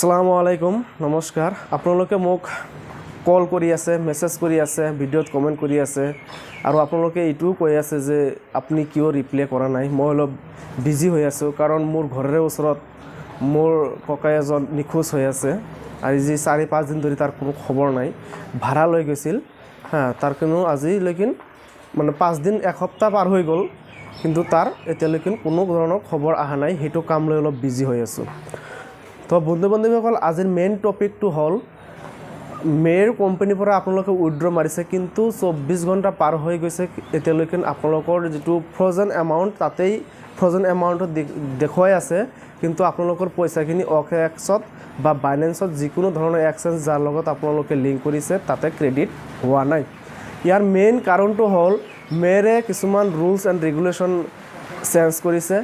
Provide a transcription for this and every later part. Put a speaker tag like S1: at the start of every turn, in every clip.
S1: আসসালামু আলাইকুম নমস্কাৰ আপোনালোকে মোক কল কৰি আছে মেসেজ কৰি আছে ভিডিঅ'ত কমেন্ট কৰি আছে আৰু আপোনালোকে এইটো কৈ আছে যে আপুনি কিয় ৰিপ্লাই কৰা নাই মই অলপ বিজি হৈ আছো কাৰণ মোৰ ঘৰৰ ওচৰত মোৰ ককা এজন নিখোজ হৈ আছে আৰু যি 4-5 দিন ধৰি তাৰ কোনো খবৰ নাই ভাড়া লৈ গৈছিল তাৰ কোনো আজি লেকিন মানে 5 দিন এক সপ্তাহ পাৰ হৈ গ'ল কিন্তু তাৰ এতিয়ালৈকে কোনো ধৰণৰ খবৰ আহা নাই হেতু কাম লৈ অলপ বিজি হৈ আছো তো বন্ধু-বান্ধৱীসকল আজিৰ মেইন টপিকটো হল মেৰ কোম্পানীৰ পৰা আপোনালোকে উইথড্ৰ মাৰিছে কিন্তু 24 ঘণ্টা পাৰ হৈ গৈছে এতিয়ালৈকে আপোনালোকৰ যেটো ফ্ৰজেন এমাউন্ট তাতেই ফ্ৰজেন এমাউন্টত দেখুৱাই আছে কিন্তু আপোনালোকৰ পইচাখিনি OKX-ত বা বাইনেন্সত যিকোনো ধৰণৰ এক্সচেঞ্জ যাৰ লগত আপোনালোকে লিংক কৰিছে তাতে ক্ৰেডিট হোৱা নাই ইয়াৰ মেইন কাৰণটো হল মেৰে কিছুমান ৰুলছ এণ্ড ৰেগুলেশন চেঞ্জ কৰিছে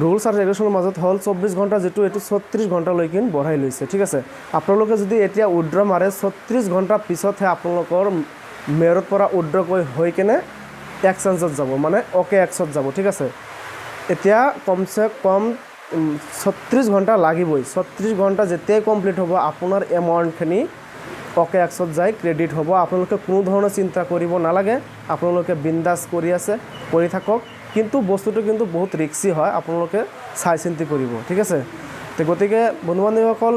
S1: rules and regulations মাজত হল 24 ঘণ্টা যেটো এটো 36 ঘণ্টা লৈকিন বঢ়াই লৈছে ঠিক আছে আপোনালোকে যদি এতিয়া উইথড্ৰ মাৰে 36 ঘণ্টা পিছতহে আপোনালোকৰ মেৰত পৰা উইথড্ৰ হৈ কেনে এক্সচেঞ্জত যাব মানে OKX-ত যাব ঠিক আছে এতিয়া কমসে কম 36 ঘণ্টা লাগিবই 36 ঘণ্টা যেতিয়াই কমপ্লিট হ'ব আপোনাৰ এমাউন্টখিনি OKX-ত যায় ক্ৰেডিট হ'ব আপোনালোকে কোনো ধৰণৰ চিন্তা কৰিব নালাগে আপোনালোকে বিন্দাস কৰি আছে কৰি থাকক কিন্তু বস্তুটো কিন্তু বহুত ৰিস্কি হয় আপোনালোকে চাই চিন্তি কৰিব ঠিক আছে তে গতিকে বন্ধু-বান্ধৱীসকল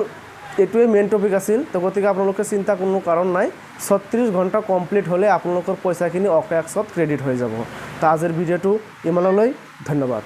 S1: এটোৱে মেইন টপিক আছিল তো গতিকে আপোনালোকে চিন্তা কোনো কাৰণ নাই 36 ঘণ্টা কমপ্লিট হলে আপোনালোকৰ পইচাখিনি OKX-ত ক্ৰেডিট হৈ যাব তো আজিৰ ভিডিঅ'টো ইমানলৈ ধন্যবাদ